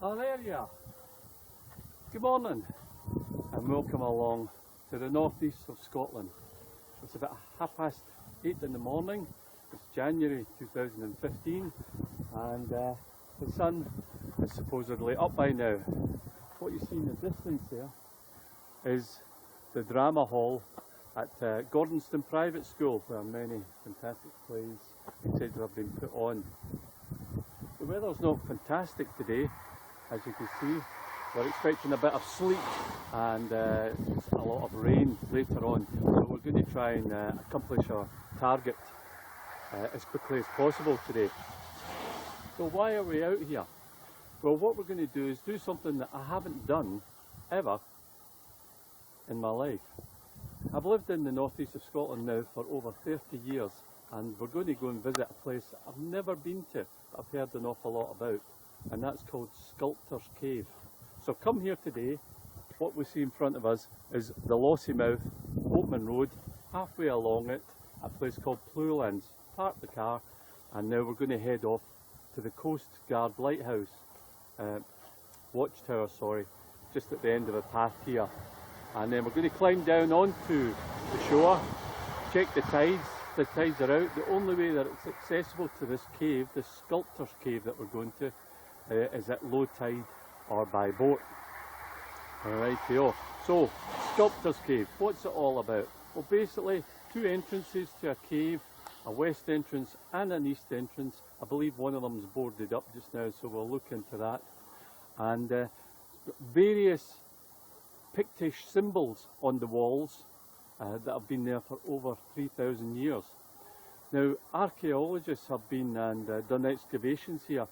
Oh, there you are. Good morning and welcome along to the northeast of Scotland. It's about 8:30 in the morning. It's January 2015 and the sun is supposedly up by now. What you see in the distance there is the drama hall at Gordonston Private School, where many fantastic plays etc. have been put on. The weather's not fantastic today, as you can see. We're expecting a bit of sleet and a lot of rain later on, so we're going to try and accomplish our target as quickly as possible today. So why are we out here? Well, what we're going to do is do something that I haven't done ever in my life. I've lived in the northeast of Scotland now for over 30 years, and we're going to go and visit a place that I've never been to, but I've heard an awful lot about, and that's called Sculptors Cave. So come here today. What we see in front of us is the Lossiemouth Oatman Road. Halfway along it, a place called Plulands. Park the car, and now we're going to head off to the Coast Guard Lighthouse, Watchtower, sorry, just at the end of the path here. And then we're going to climb down onto the shore, check the tides. The tides are out. The only way that it's accessible to this cave, this Sculptors Cave that we're going to, is at low tide or by boat. Alright, so Sculptors Cave, what's it all about? Well, basically two entrances to a cave, a west entrance and an east entrance. I believe one of them is boarded up just now, so we'll look into that. And various Pictish symbols on the walls that have been there for over 3,000 years. Now, archaeologists have been and done excavations here.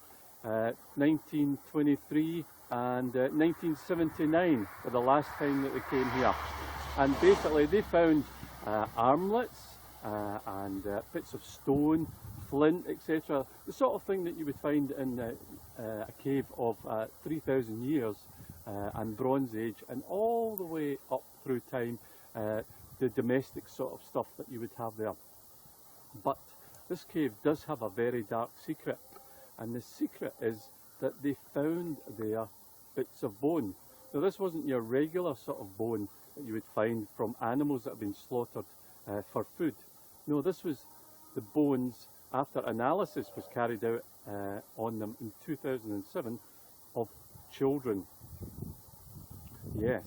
1923 and 1979 were the last time that they came here, and basically they found armlets and bits of stone, flint, etc. The sort of thing that you would find in a cave of 3,000 years and Bronze Age, and all the way up through time, the domestic sort of stuff that you would have there. But this cave does have a very dark secret, and the secret is that they found there bits of bone. Now, this wasn't your regular sort of bone that you would find from animals that have been slaughtered for food. No, this was the bones, after analysis was carried out on them in 2007, of children. Yes.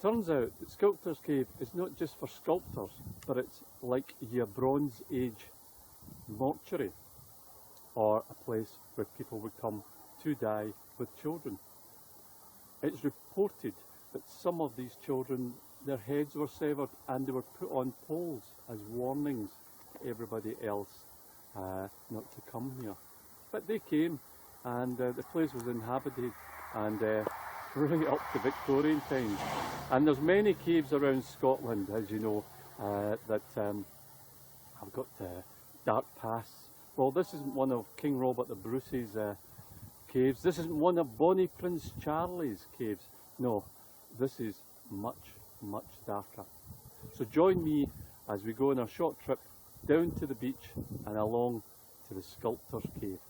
Turns out that Sculptors Cave is not just for sculptors, but it's like your Bronze Age mortuary, or a place where people would come to die with children. It's reported that some of these children, their heads were severed and they were put on poles as warnings to everybody else not to come here. But they came, and the place was inhabited, and right up to Victorian times. And there's many caves around Scotland, as you know, that have got dark pasts. Well, this isn't one of King Robert the Bruce's caves. This isn't one of Bonnie Prince Charlie's caves. No, this is much, much darker. So join me as we go on a short trip down to the beach and along to the Sculptors Cave.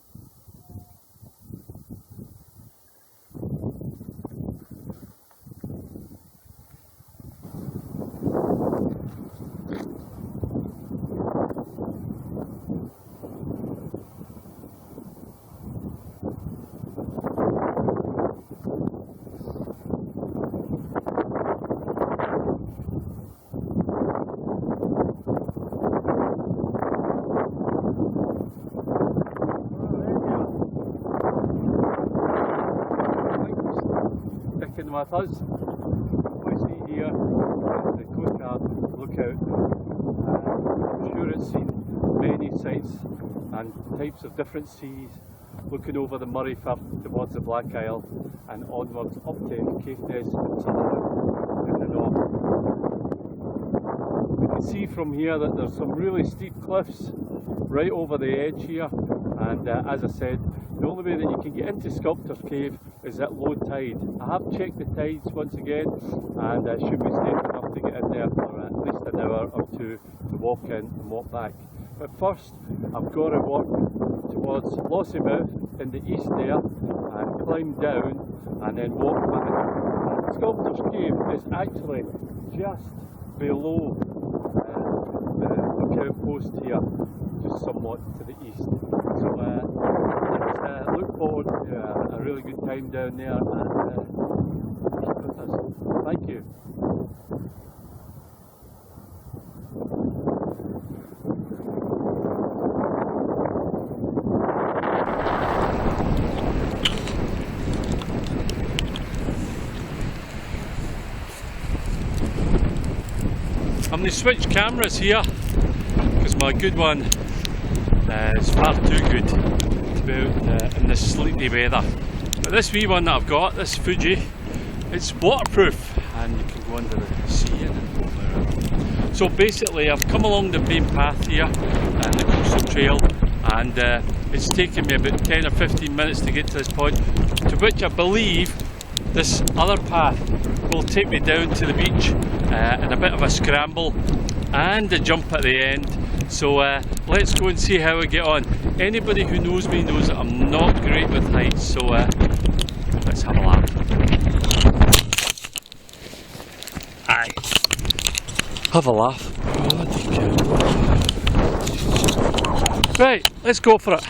With us, we see here the Coast Guard lookout. I'm sure it's seen many sights and types of different seas, looking over the Murray Firth towards the Black Isle and onwards up to Caithness and Sutherland in the north. We can see from here that there's some really steep cliffs right over the edge here, and as I said, the only way that you can get into Sculptors Cave is at low tide. I have checked the tides once again, and should be safe enough to get in there for at least an hour or two to walk in and walk back. But first, I've got to walk towards Lossiemouth in the east there, and climb down and then walk back. Sculptors Cave is actually just below the lookout post here, just somewhat to the east. So let's look forward to a really good time down there and keep with us. Thank you. I'm going to switch cameras here because my good one is far too good to be out in this sleety weather. But this wee one that I've got, this Fuji, it's waterproof and you can go under the sea in it. So basically I've come along the main path here, the coastal trail, and it's taken me about 10 or 15 minutes to get to this point, to which I believe this other path will take me down to the beach in a bit of a scramble and a jump at the end. So let's go and see how we get on. Anybody who knows me knows that I'm not great with heights, so let's have a laugh. Aye. Have a laugh. Right, let's go for it.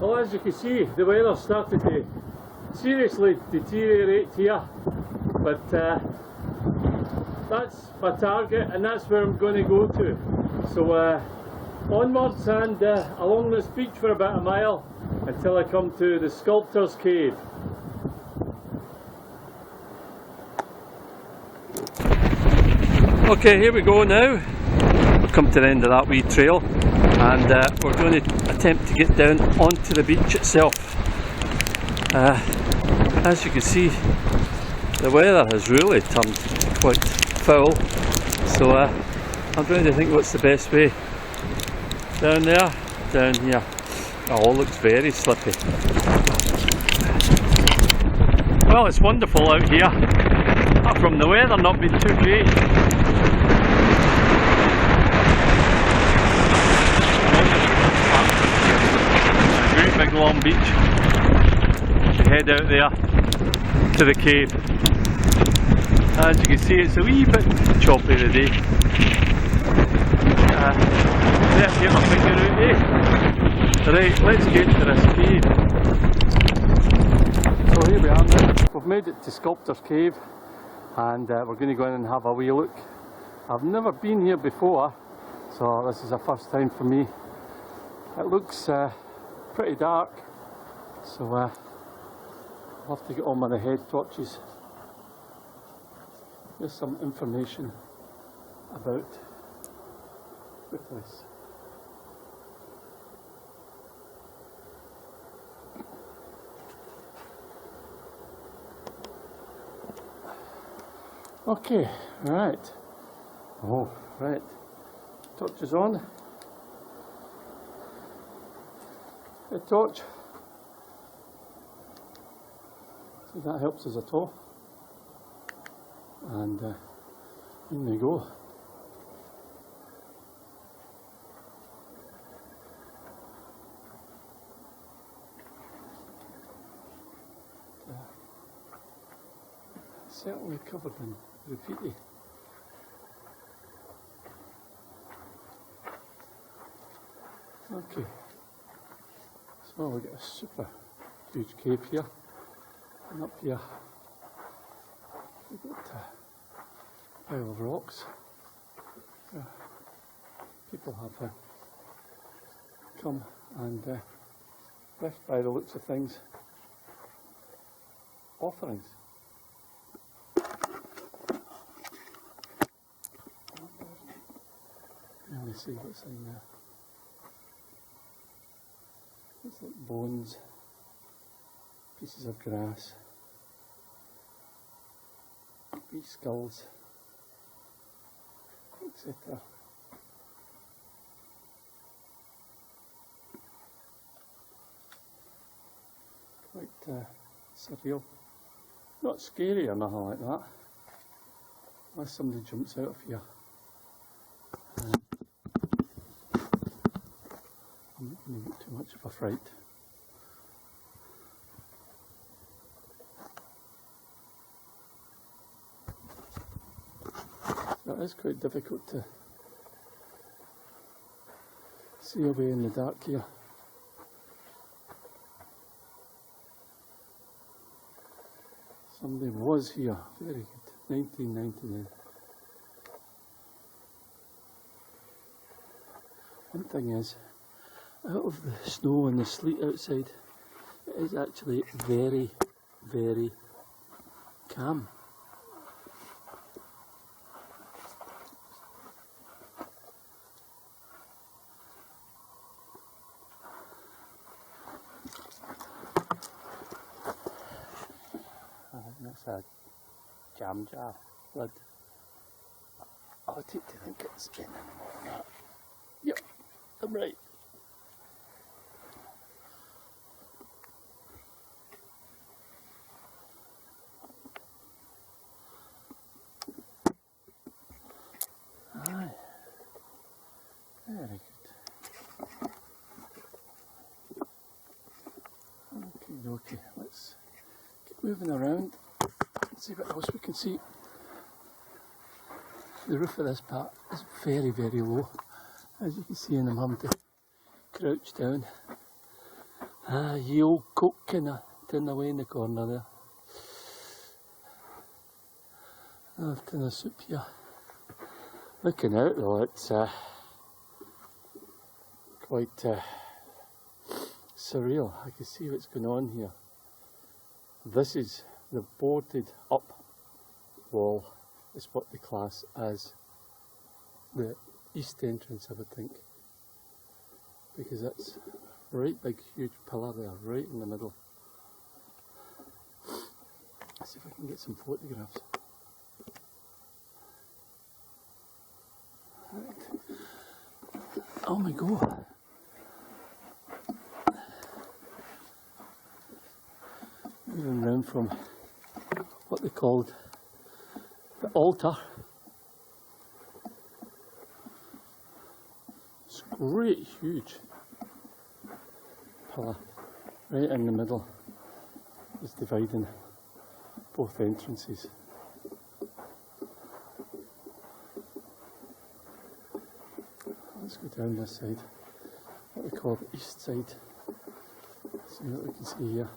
Well, as you can see, the weather started to seriously deteriorate here, but that's my target and that's where I'm going to go to. So onwards and along this beach for about a mile until I come to the Sculptors Cave. Okay, here we go now. We've come to the end of that wee trail and we're going to attempt to get down onto the beach itself. As you can see, the weather has really turned quite foul, so I'm trying to think what's the best way. Down there, down here. Oh, it looks very slippy. Well, it's wonderful out here, apart from the weather not being too great. Big long beach to head out there to the cave. As you can see, it's a wee bit choppy today. Let's get my finger out there. Right, let's get to this cave. So here we are now. We've made it to Sculptors Cave and we're going to go in and have a wee look. I've never been here before, so this is a first time for me. It looks pretty dark, so I'll have to get on my head torches. Here's some information about the place. Okay, right. Oh, right. Torch is on. A torch. See, that helps us at all. And in we go. Certainly covered in graffiti. Okay. So we've got a super huge cave here, and up here we've got a pile of rocks. People have come and left, by the looks of things, offerings. Let me see what's in there. It's like bones, pieces of grass, wee skulls, etc. Quite surreal. Not scary or nothing like that, unless somebody jumps out of here much of a fright. It is quite difficult to see away in the dark here. Somebody was here, very good, 1999. One thing is, out of the snow and the sleet outside, it is actually very, very calm. I think that's a jam jar lid. I would take to think it's been in more than that. Yep, I'm right. Aye. Very good. Okay, let's keep moving around and see what else we can see. The roof of this part is very, very low. As you can see, and I'm having to crouch down. Ye old coke kind of tin away in the corner there. Another tin of soup here. Looking out though, it's quite surreal. I can see what's going on here. This is the boarded up wall, is what they class as the east entrance, I would think, because that's right big huge pillar there, right in the middle. Let's see if I can get some photographs. Right. Oh my god! Moving around from what they called the altar. It's great, huge pillar right in the middle is dividing both entrances. Let's go down this side, what we call the east side. See what we can see here.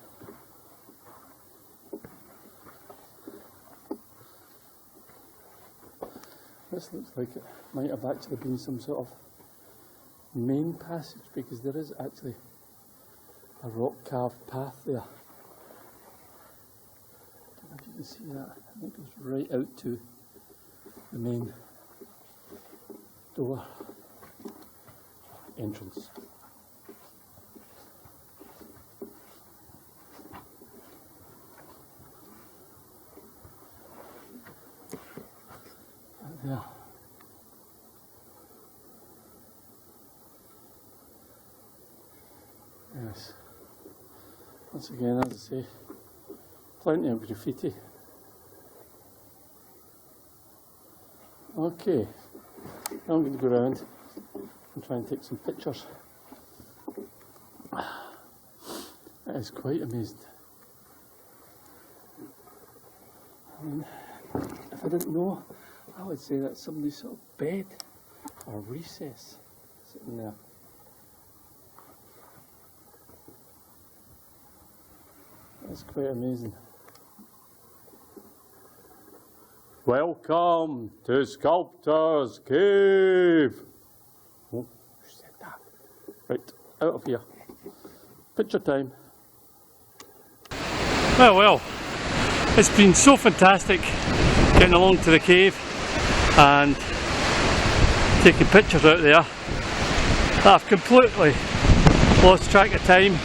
This looks like it might have actually been some sort of main passage, because there is actually a rock carved path there. I don't know if you can see that. I think it goes right out to the main door entrance. Right there. Yes. Once again, as I say, plenty of graffiti. Okay, now I'm going to go around and try and take some pictures. It is quite amazing. I mean, if I didn't know, I would say that's somebody's sort of bed or recess sitting there. That's quite amazing. Welcome to Sculptors Cave. Oh, who said that? Right, out of here. Picture time. Well, it's been so fantastic getting along to the cave and taking pictures out there that I've completely lost track of time,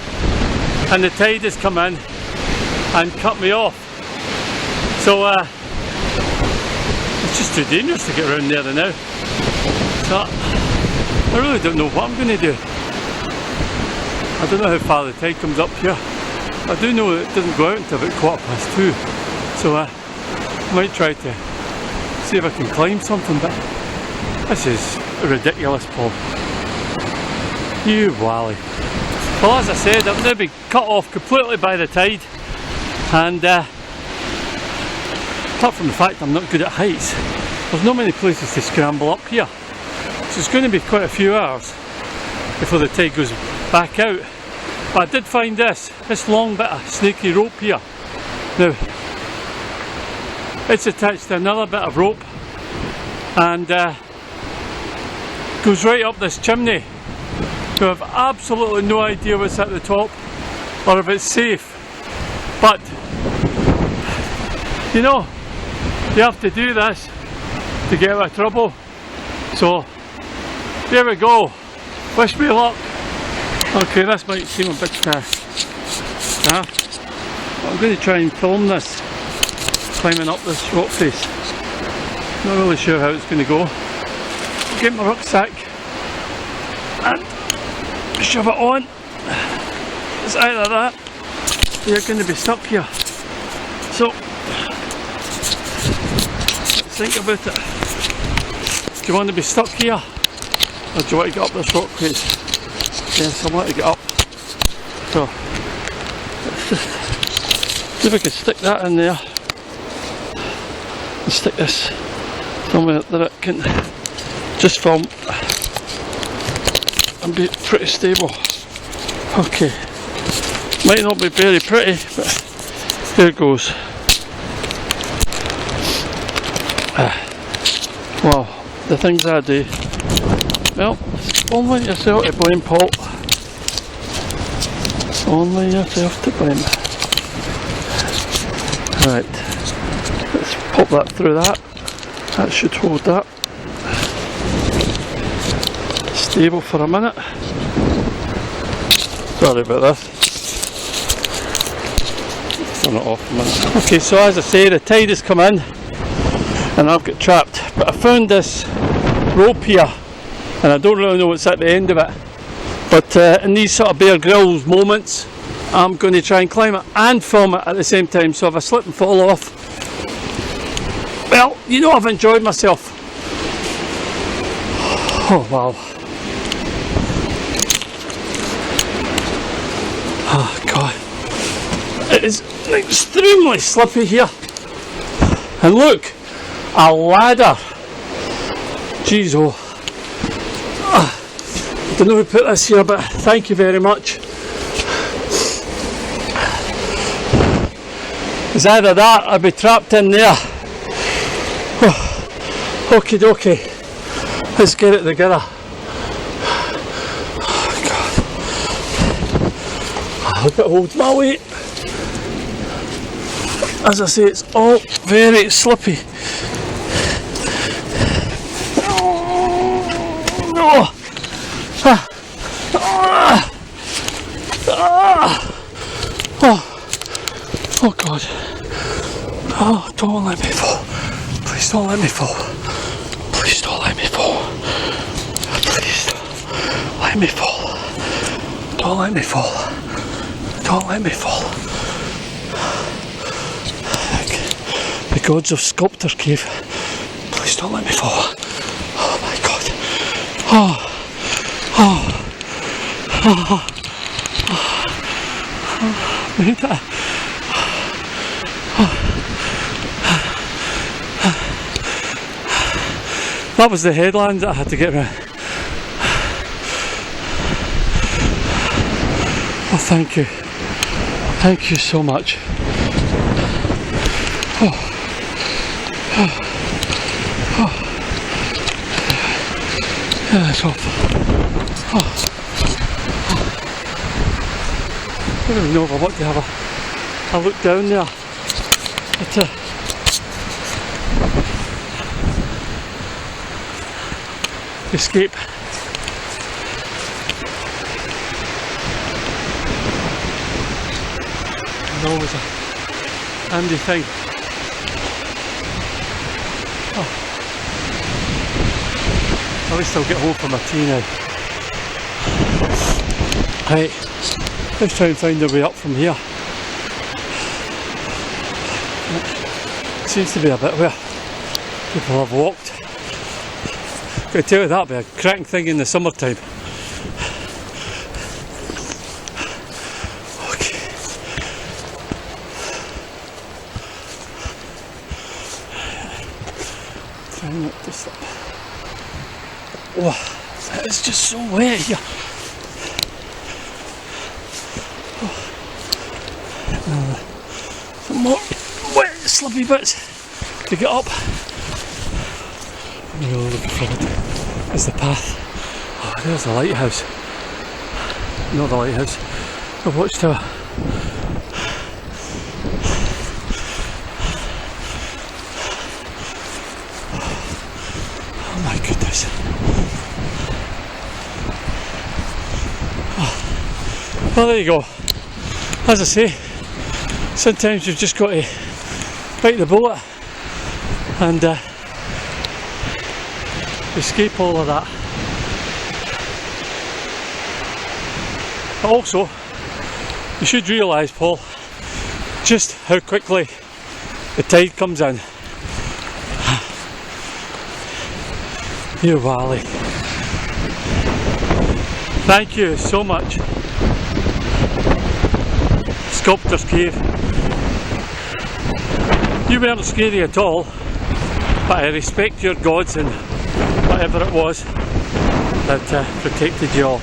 and the tide has come in and cut me off. So it's just too dangerous to get around there now. So I really don't know what I'm going to do. I don't know how far the tide comes up here. I do know it doesn't go out until about 2:15. So I might try to see if I can climb something, but this is ridiculous, Paul. You wally. Well, as I said, I'm going to be cut off completely by the tide, and apart from the fact I'm not good at heights, there's not many places to scramble up here, so it's going to be quite a few hours before the tide goes back out. But I did find this long bit of snaky rope here. Now, it's attached to another bit of rope and goes right up this chimney. So I've absolutely no idea what's at the top or if it's safe. But, you know, you have to do this to get out of trouble. So, there we go. Wish me luck. Okay, this might seem a bit I'm going to try and film this climbing up this rock face. Not really sure how it's going to go. Get my rucksack and shove it on. It's either that or you're going to be stuck here. So think about it. Do you want to be stuck here or do you want to get up this rock face? Yes, I want to get up. So let's just see if I can stick that in there and stick this somewhere that it can just film and be pretty stable. Okay, might not be very pretty, but here it goes. Well, the things I do, well, only yourself to blame, Paul. Only yourself to blame. Right, let's pop that through that. That should hold that. Stable for a minute. Sorry about this. Turn it off a minute. Okay, so as I say, the tide has come in and I've got trapped. But I found this rope here and I don't really know what's at the end of it. But in these sort of Bear Grylls moments, I'm going to try and climb it and film it at the same time. So if I slip and fall off, well, you know I've enjoyed myself. Oh wow. Oh god. It is extremely slippy here. And look, a ladder. Jeez, oh. I don't know who put this here, but thank you very much. It's either that or I'd be trapped in there. Oh, okie dokie. Let's get it together. Oh god. I hope it holds my weight. As I say, it's all very slippy. No! Oh god. Oh, don't let me fall. Please don't let me fall. Please don't let me fall. Please don't let me fall. Don't let me fall. Don't let me fall. The gods of Sculptors Cave. Please don't let me fall. Oh my god. Oh. Oh. Oh. Made it. That was the headland that I had to get around. Oh, thank you. Thank you so much. Oh. Oh. Oh. Yeah, that's off. Oh. I don't even know if I want to have a look down there. But, escape. And always a handy thing. Oh. At least I'll get home for my tea now. Right, let's try and find a way up from here. It seems to be a bit where people have walked. I tell you, that'd be a cracking thing in the summertime. Trying not to slip. Oh, it's just so wet here. Some more wet, slippy bits to get up. I'm really looking forward is the path. Oh, there's the lighthouse. Not the lighthouse, the watchtower. Oh my goodness. Oh. Well, there you go. As I say, sometimes you've just got to bite the bullet and escape all of that. But also, you should realise, Paul, just how quickly the tide comes in. You Wally. Thank you so much. Sculptors Cave. You weren't scary at all, but I respect your gods and whatever it was that protected you all.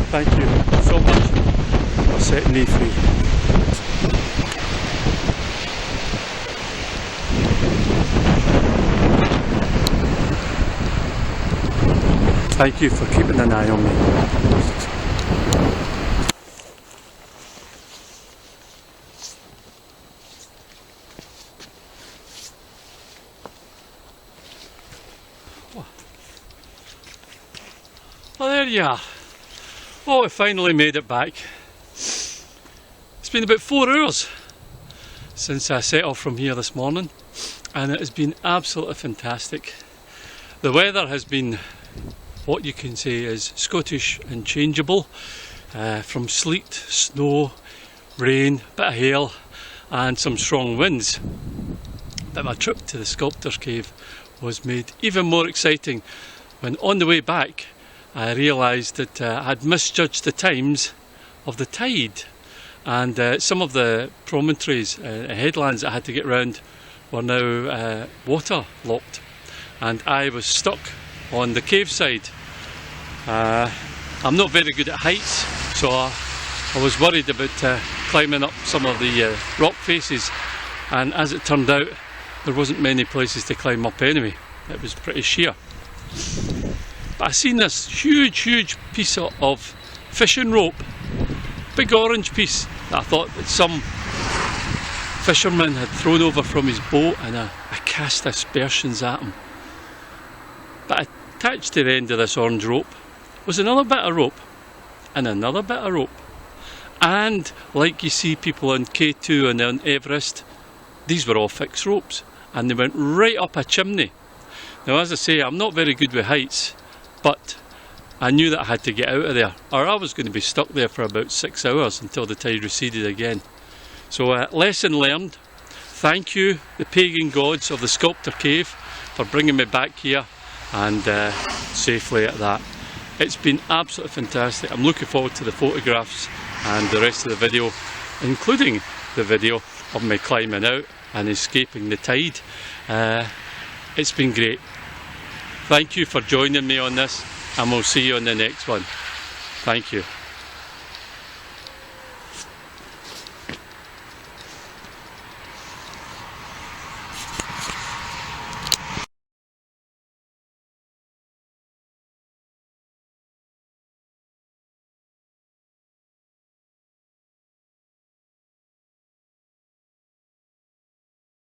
Thank you so much for setting me free. Thank you for keeping an eye on me. Well, there you are. Oh, we finally made it back. It's been about 4 hours since I set off from here this morning, and it has been absolutely fantastic. The weather has been what you can say is Scottish and changeable, from sleet, snow, rain, bit of hail and some strong winds. But my trip to the Sculptors Cave was made even more exciting when on the way back I realised that I had misjudged the times of the tide, and some of the promontories and headlands I had to get round were now waterlocked, and I was stuck on the cave side. I'm not very good at heights, so I was worried about climbing up some of the rock faces, and as it turned out there wasn't many places to climb up anyway. It was pretty sheer. But I seen this huge piece of fishing rope, big orange piece that I thought that some fisherman had thrown over from his boat, and I cast aspersions at him. But attached to the end of this orange rope was another bit of rope, and another bit of rope, and like you see people on K2 and on Everest, these were all fixed ropes, and they went right up a chimney. Now, as I say, I'm not very good with heights, but I knew that I had to get out of there, or I was going to be stuck there for about 6 hours until the tide receded again. So lesson learned. Thank you, the pagan gods of the Sculptor Cave, for bringing me back here, and safely at that. It's been absolutely fantastic. I'm looking forward to the photographs and the rest of the video, including the video of me climbing out and escaping the tide. It's been great. Thank you for joining me on this, and we'll see you on the next one. Thank you.